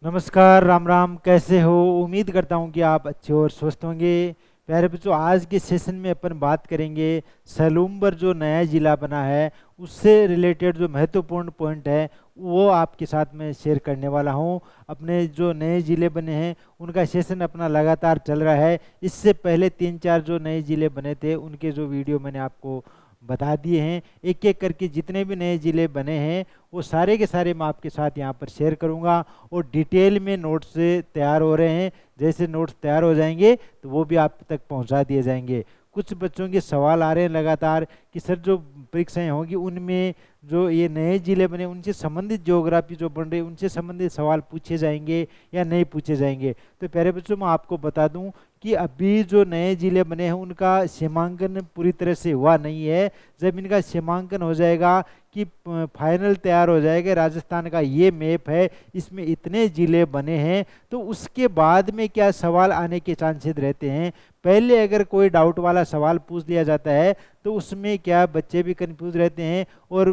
नमस्कार, राम राम। कैसे हो? उम्मीद करता हूँ कि आप अच्छे और स्वस्थ होंगे। प्यारे बच्चों, आज के सेशन में अपन बात करेंगे सलूम्बर जो नया जिला बना है उससे रिलेटेड जो महत्वपूर्ण पॉइंट है वो आपके साथ में शेयर करने वाला हूँ। अपने जो नए ज़िले बने हैं उनका सेशन अपना लगातार चल रहा है। इससे पहले 3-4 जो नए ज़िले बने थे उनके जो वीडियो मैंने आपको बता दिए हैं। एक एक करके जितने भी नए ज़िले बने हैं वो सारे के सारे मैं आपके साथ यहाँ पर शेयर करूँगा और डिटेल में नोट्स तैयार हो रहे हैं। जैसे नोट्स तैयार हो जाएंगे तो वो भी आप तक पहुँचा दिए जाएंगे। कुछ बच्चों के सवाल आ रहे हैं लगातार कि सर जो परीक्षाएं होंगी उनमें जो ये नए जिले बने उनसे संबंधित ज्योग्राफी जो बन रही है उनसे संबंधित सवाल पूछे जाएंगे या नहीं पूछे जाएंगे। तो प्यारे बच्चों, मैं आपको बता दूं कि अभी जो नए जिले बने हैं उनका सीमांकन पूरी तरह से हुआ नहीं है। जब इनका सीमांकन हो जाएगा कि फाइनल तैयार हो जाएगा, राजस्थान का ये मैप है, इसमें इतने जिले बने हैं, तो उसके बाद में क्या सवाल आने के चांसेस रहते हैं। पहले अगर कोई डाउट वाला सवाल पूछ लिया जाता है तो उसमें क्या बच्चे भी कंफ्यूज रहते हैं और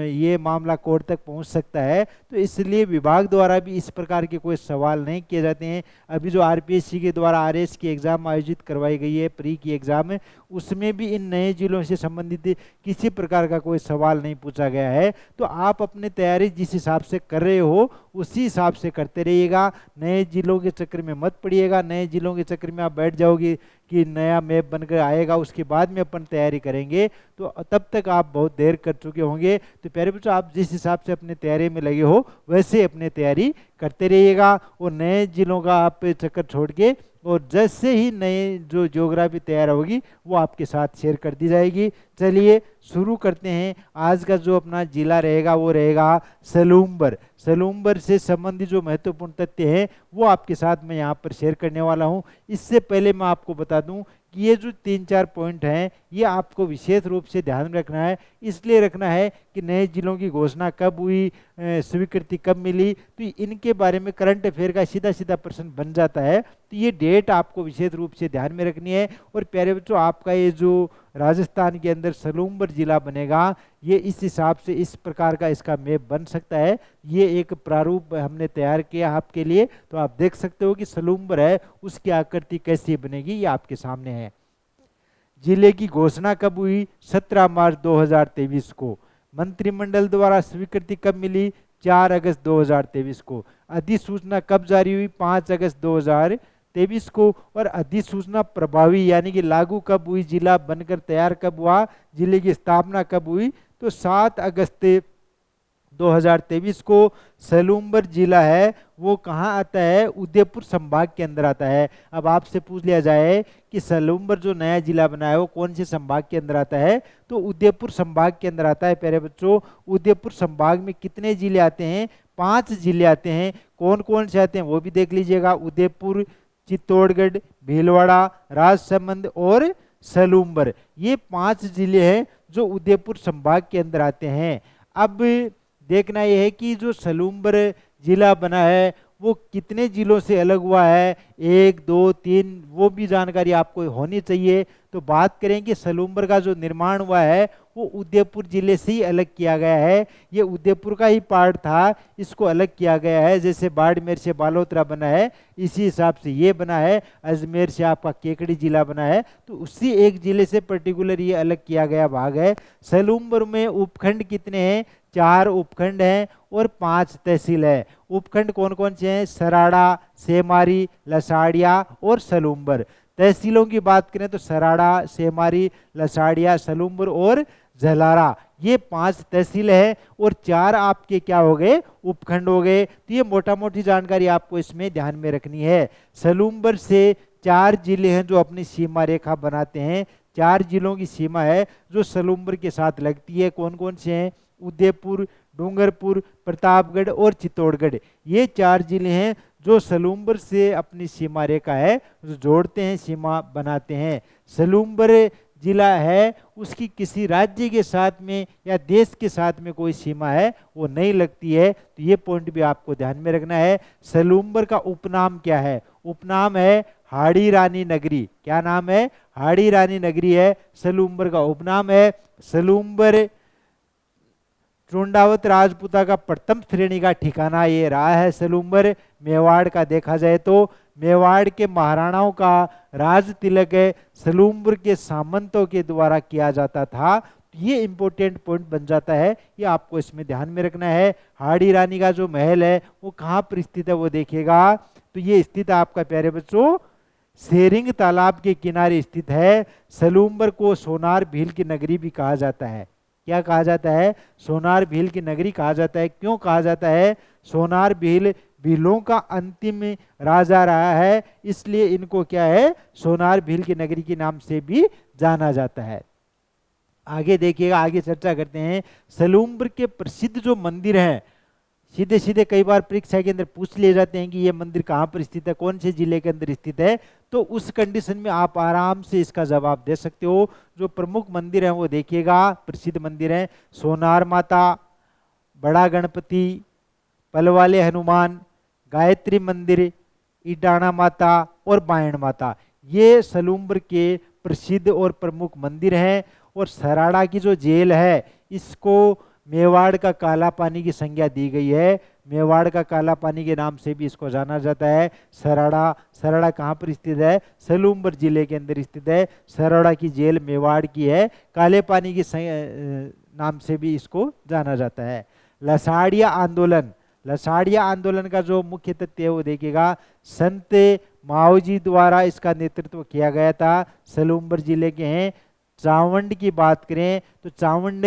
ये मामला कोर्ट तक पहुंच सकता है। तो इसलिए विभाग द्वारा भी इस प्रकार के कोई सवाल नहीं किए जाते हैं। अभी जो आरपीएससी के द्वारा आरएस की एग्ज़ाम आयोजित करवाई गई है, प्री की एग्ज़ाम है, उसमें भी इन नए जिलों से संबंधित किसी प्रकार का कोई सवाल नहीं पूछा गया है। तो आप अपनी तैयारी जिस हिसाब से कर रहे हो उसी हिसाब से करते रहिएगा। नए जिलों के चक्कर में मत पड़िएगा। नए जिलों के चक्कर में आप बैठ जाओगे कि नया मैप बनकर आएगा उसके बाद में अपन तैयारी करेंगे, तो तब तक आप बहुत देर कर चुके होंगे। तो प्यारे बच्चों, आप जिस हिसाब से अपने तैयारी में लगे हो वैसे अपने तैयारी करते रहिएगा और नए जिलों का आप चक्कर छोड़ के और जैसे ही नए जो ज्योग्राफी तैयार होगी वो आपके साथ शेयर कर दी जाएगी। चलिए शुरू करते हैं। आज का जो अपना जिला रहेगा वो रहेगा सलूम्बर। सलूम्बर से संबंधित जो महत्वपूर्ण तथ्य हैं वो आपके साथ मैं यहाँ पर शेयर करने वाला हूँ। इससे पहले मैं आपको बता दूँ कि ये जो 3-4 पॉइंट हैं ये आपको विशेष रूप से ध्यान में रखना है। इसलिए रखना है कि नए जिलों की घोषणा कब हुई, स्वीकृति कब मिली, तो इनके बारे में करंट अफेयर का सीधा सीधा प्रश्न बन जाता है। तो ये डेट आपको विशेष रूप से ध्यान में रखनी है। और प्यारे बच्चों, आपका ये जो राजस्थान के अंदर सलूम्बर जिला बनेगा ये इस हिसाब से इस प्रकार का इसका मैप बन सकता है। ये एक प्रारूप हमने तैयार किया आपके लिए, तो आप देख सकते हो कि सलूम्बर है उसकी आकृति कैसी बनेगी, ये आपके सामने है। जिले की घोषणा कब हुई? 17 मार्च 2023 को। मंत्रिमंडल द्वारा स्वीकृति कब मिली? 4 अगस्त 2023 को। अधिसूचना कब जारी हुई? 5 अगस्त 2023 को। और अधिसूचना प्रभावी यानी कि लागू कब हुई? जिला बनकर तैयार कब हुआ? जिले की स्थापना कब हुई? तो 7 अगस्त 2023 को। सलूम्बर जिला है वो कहाँ आता है? उदयपुर संभाग के अंदर आता है। अब आपसे पूछ लिया जाए कि सलूम्बर जो नया जिला बना है वो कौन से संभाग के अंदर आता है, तो उदयपुर संभाग के अंदर आता है। प्यारे बच्चों, उदयपुर संभाग में कितने जिले आते हैं? 5 जिले आते हैं। कौन कौन से आते हैं वो भी देख लीजिएगा। उदयपुर, चित्तौड़गढ़, भीलवाड़ा, राजसमंद और सलूम्बर, ये 5 जिले हैं जो उदयपुर संभाग के अंदर आते हैं। अब देखना यह है कि जो सलूम्बर जिला बना है वो कितने जिलों से अलग हुआ है, 1, 2, 3, वो भी जानकारी आपको होनी चाहिए। तो बात करें कि सलूम्बर का जो निर्माण हुआ है वो उदयपुर जिले से ही अलग किया गया है। ये उदयपुर का ही पार्ट था, इसको अलग किया गया है। जैसे बाड़मेर से बालोतरा बना है इसी हिसाब से ये बना है। अजमेर से आपका केकड़ी जिला बना है, तो उसी एक जिले से पर्टिकुलर ये अलग किया गया भाग है। सलूम्बर में उपखंड कितने हैं? 4 उपखंड हैं और 5 तहसील है। उपखंड कौन कौन से हैं? सराड़ा, सेमारी, लसाड़िया और सलूम्बर। तहसीलों की बात करें तो सराड़ा, सेमारी, लसाड़िया, सलूम्बर और झलारा, ये 5 तहसील है और 4 आपके क्या हो गए? उपखंड हो गए। तो ये मोटा मोटी जानकारी आपको इसमें ध्यान में रखनी है। सलूम्बर से 4 जिले हैं जो अपनी सीमा रेखा बनाते हैं। 4 जिलों की सीमा है जो सलूम्बर के साथ लगती है। कौन कौन से हैं? उदयपुर, डूंगरपुर, प्रतापगढ़ और चित्तौड़गढ़, ये 4 जिले हैं जो सलूम्बर से अपनी सीमा रेखा है जो जोड़ते हैं, सीमा बनाते हैं। सलूम्बर जिला है उसकी किसी राज्य के साथ में या देश के साथ में कोई सीमा है वो नहीं लगती है। तो ये पॉइंट भी आपको ध्यान में रखना है। सलूम्बर का उपनाम क्या है? उपनाम है हाड़ी रानी नगरी। क्या नाम है? हाड़ी रानी नगरी है। सलूम्बर का उपनाम है। सलूम्बर चुंडावत राजपूता का प्रथम श्रेणी का ठिकाना ये रहा है सलूम्बर। मेवाड़ का देखा जाए तो मेवाड़ के महाराणाओं का राज तिलक सलूम्बर के सामंतों के द्वारा किया जाता था। ये इंपॉर्टेंट पॉइंट बन जाता है, ये आपको इसमें ध्यान में रखना है। हाड़ी रानी का जो महल है वो कहाँ पर स्थित है वो देखिएगा, तो ये स्थित है आपका प्यारे बच्चों सेरिंग तालाब के किनारे स्थित है। सलूम्बर को सोनार भील की नगरी भी कहा जाता है। क्या कहा जाता है? सोनार भील की नगरी कहा जाता है। क्यों कहा जाता है? सोनार भील भीलों का अंतिम राजा रहा है, इसलिए इनको क्या है सोनार भील की नगरी के नाम से भी जाना जाता है। आगे देखिएगा, आगे चर्चा करते हैं। सलूम्बर के प्रसिद्ध जो मंदिर हैं, सीधे सीधे कई बार परीक्षा के अंदर पूछ लिए जाते हैं कि ये मंदिर कहाँ पर स्थित है, कौन से जिले के अंदर स्थित है, तो उस कंडीशन में आप आराम से इसका जवाब दे सकते हो। जो प्रमुख मंदिर हैं वो देखिएगा, प्रसिद्ध मंदिर हैं सोनार माता, बड़ा गणपति, पलवाले हनुमान, गायत्री मंदिर, ईडाणा माता और बायण माता। ये सलूम्बर के प्रसिद्ध और प्रमुख मंदिर हैं। और सराड़ा की जो जेल है इसको मेवाड़ का काला पानी की संज्ञा दी गई है। मेवाड़ का काला पानी के नाम से भी इसको जाना जाता है। सराड़ा, सराड़ा कहाँ पर स्थित है? सलूम्बर जिले के अंदर स्थित है। सराड़ा की जेल मेवाड़ की है, काले पानी की नाम से भी इसको जाना जाता है। लसाड़िया आंदोलन, लसाड़िया आंदोलन का जो मुख्य तथ्य है वो देखिएगा, संत माओजी द्वारा इसका नेतृत्व किया गया था। सलूम्बर जिले के हैं। चावंड की बात करें तो चावंड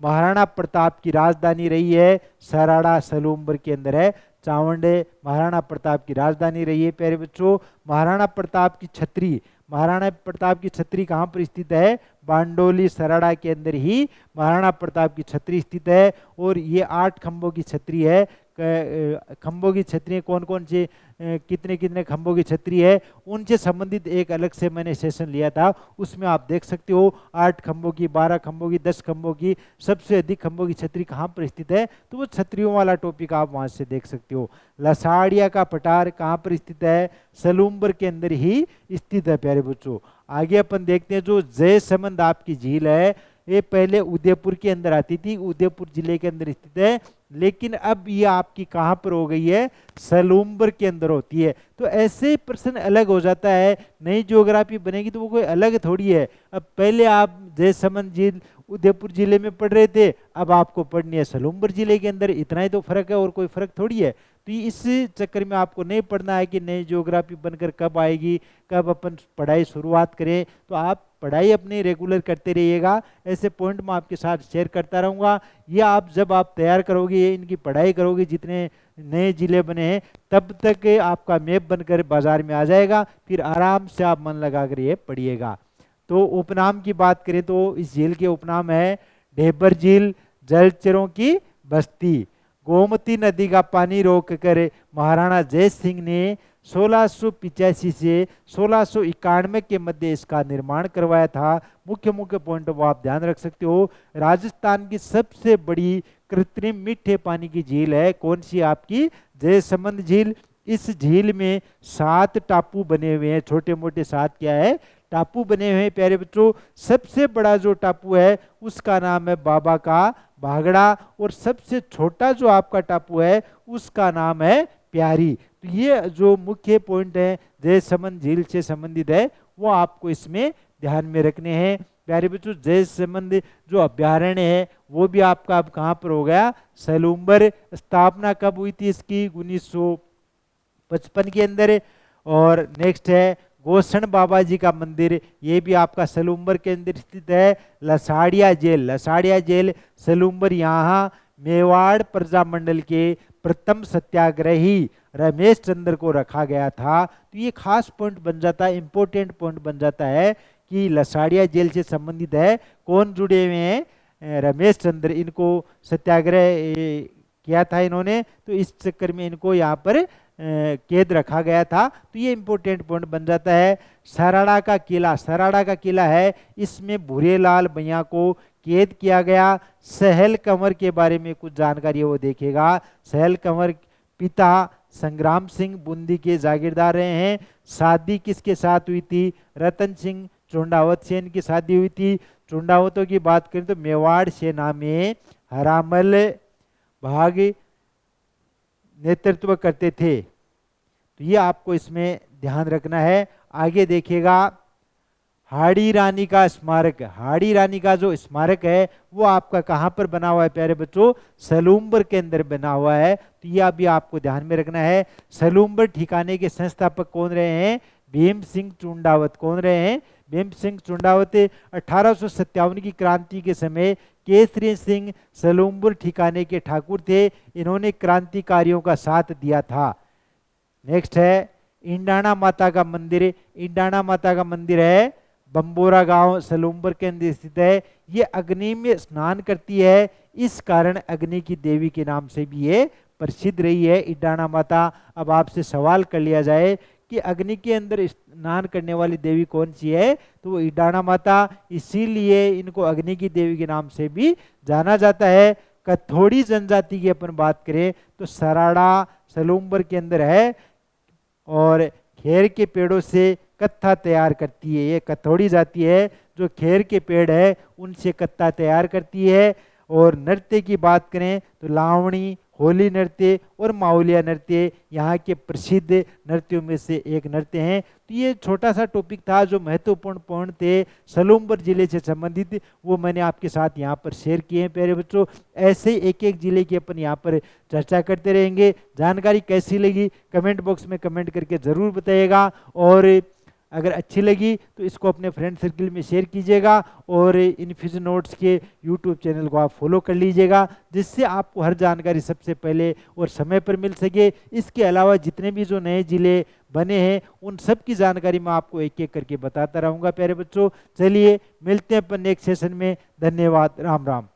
महाराणा प्रताप की राजधानी रही है। सराड़ा सलूम्बर के अंदर है। चावंड महाराणा प्रताप की राजधानी रही है। प्यारे बच्चों, महाराणा प्रताप की छतरी, महाराणा प्रताप की छतरी कहाँ पर स्थित है? बांडोली सराड़ा के अंदर ही महाराणा प्रताप की छतरी स्थित है। और ये 8 खंभों की छतरी है। खंभों की छतरी कौन कौन से, कितने कितने खंभों की छतरी है, उनसे संबंधित एक अलग से मैंने सेशन लिया था, उसमें आप देख सकते हो 8 खंभों की, 12 खंभों की, 10 खंभों की, सबसे अधिक खंभों की छतरी कहाँ पर स्थित है, तो वो छतरियों वाला टॉपिक आप वहां से देख सकते हो। लसाड़िया का पठार कहाँ पर स्थित है? सलूम्बर के अंदर ही स्थित है प्यारे बच्चों। आगे अपन देखते हैं, जो जयसमंद आपकी झील है ये पहले उदयपुर के अंदर आती थी, उदयपुर जिले के अंदर स्थित है, लेकिन अब ये आपकी कहां पर हो गई है? सलूम्बर के अंदर होती है। तो ऐसे प्रश्न अलग हो जाता है, नई ज्योग्राफी बनेगी तो वो कोई अलग थोड़ी है। अब पहले आप जयसमंद झील उदयपुर जिले में पढ़ रहे थे, अब आपको पढ़नी है सलूम्बर जिले के अंदर, इतना ही तो फर्क है और कोई फर्क थोड़ी है। तो इस चक्कर में आपको नहीं पढ़ना है कि नई ज्योग्राफी बनकर कब आएगी, कब अपन पढ़ाई शुरुआत करें। तो आप पढ़ाई अपनी रेगुलर करते रहिएगा। ऐसे पॉइंट मैं आपके साथ शेयर करता रहूँगा। ये आप जब आप तैयार करोगे, इनकी पढ़ाई करोगे, जितने नए जिले बने हैं, तब तक आपका मैप बनकर बाजार में आ जाएगा। फिर आराम से आप मन लगा कर ये पढ़िएगा। तो उपनाम की बात करें तो इस झील के उपनाम है ढेबर झील, जलचरों की बस्ती। गोमती नदी का पानी रोककर महाराणा जय सिंह ने 1685 से 1691 के मध्य इसका निर्माण करवाया था। मुख्य मुख्य पॉइंट वो आप ध्यान रख सकते हो। राजस्थान की सबसे बड़ी कृत्रिम मीठे पानी की झील है कौन सी? आपकी जयसमंद झील। इस झील में 7 टापू बने हुए हैं, छोटे मोटे 7 क्या है? टापू बने हुए हैं प्यारे बच्चों। सबसे बड़ा जो टापू है उसका नाम है बाबा का भागड़ा, और सबसे छोटा जो आपका टापू है उसका नाम है प्यारी। तो ये जो मुख्य पॉइंट है जयसमंद झील से संबंधित है वो आपको इसमें ध्यान में रखने हैं प्यारे बच्चों। जयसमंद जो अभ्यारण्य है वो भी आपका अब कहाँ पर हो गया? सलूम्बर। स्थापना कब हुई थी इसकी? 1955 के अंदर। और नेक्स्ट है गोसण बाबा जी का मंदिर, ये भी आपका सलूम्बर के अंदर स्थित है। Lasadiya jail, Lasadiya jail Salumbar. यहाँ मेवाड़ प्रजा मंडल के प्रथम सत्याग्रही रमेश चंद्र को रखा गया था। तो ये खास पॉइंट बन जाता है, इंपॉर्टेंट पॉइंट बन जाता है कि लसाड़िया जेल से संबंधित है, कौन जुड़े हुए हैं? रमेश चंद्र, इनको सत्याग्रह किया था इन्होंने, तो इस चक्कर में इनको यहाँ पर कैद रखा गया था। तो ये इंपॉर्टेंट पॉइंट बन जाता है। सराड़ा का किला, सराड़ा का किला है, इसमें भूरेलाल भैया को कैद किया गया। सहल कंवर के बारे में कुछ जानकारी है वो देखेगा। सहल कंवर पिता संग्राम सिंह बूंदी के जागीरदार रहे हैं। शादी किसके साथ हुई थी? रतन सिंह चुंडावत से इनकी शादी हुई थी। चुंडावतों की बात करें तो मेवाड़ सेना में हरामल भाग नेतृत्व करते थे। तो ये आपको इसमें ध्यान रखना है। आगे देखिएगा, हाड़ी रानी का स्मारक। हाड़ी रानी का जो स्मारक है वो आपका कहाँ पर बना हुआ है प्यारे बच्चों? सलूम्बर के अंदर बना हुआ है। तो ये अभी आपको ध्यान में रखना है। सलूम्बर ठिकाने के संस्थापक कौन रहे हैं? भीम सिंह चुंडावत। कौन रहे हैं? भीम सिंह चुंडावत। 1857 की क्रांति के समय केसरी सिंह सलूम्बर ठिकाने के ठाकुर थे। इन्होंने क्रांतिकारियों का साथ दिया था। नेक्स्ट है इंडाना माता का मंदिर। इंडाना माता का मंदिर है बंबोरा गांव सलूम्बर के अंदर स्थित है। ये अग्नि में स्नान करती है, इस कारण अग्नि की देवी के नाम से भी ये प्रसिद्ध रही है इंडाना माता। अब आपसे सवाल कर लिया जाए कि अग्नि के अंदर स्नान करने वाली देवी कौन सी है, तो वो इंडाना माता, इसीलिए इनको अग्नि की देवी के नाम से भी जाना जाता है। कथोड़ी जनजाति की अपन बात करें तो सराड़ा सलूम्बर के अंदर है और खेर के पेड़ों से कत्था तैयार करती है। ये कथोड़ी जाति है जो खेर के पेड़ है उनसे कत्था तैयार करती है। और नृत्य की बात करें तो लावणी, होली नृत्य और माउलिया नृत्य यहाँ के प्रसिद्ध नृत्यों में से एक नृत्य हैं। तो ये छोटा सा टॉपिक था जो महत्वपूर्ण पॉइंट थे सलूम्बर जिले से संबंधित, वो मैंने आपके साथ यहाँ पर शेयर किए हैं प्यारे बच्चों। ऐसे एक एक जिले की अपन यहाँ पर चर्चा करते रहेंगे। जानकारी कैसी लगी कमेंट बॉक्स में कमेंट करके ज़रूर बताइएगा, और अगर अच्छी लगी तो इसको अपने फ्रेंड सर्किल में शेयर कीजिएगा, और इन्फ्यूजन नोट्स के यूट्यूब चैनल को आप फॉलो कर लीजिएगा, जिससे आपको हर जानकारी सबसे पहले और समय पर मिल सके। इसके अलावा जितने भी जो नए जिले बने हैं उन सब की जानकारी मैं आपको एक एक करके बताता रहूँगा प्यारे बच्चों। चलिए मिलते हैं अपन नेक्स्ट सेशन में। धन्यवाद। राम राम।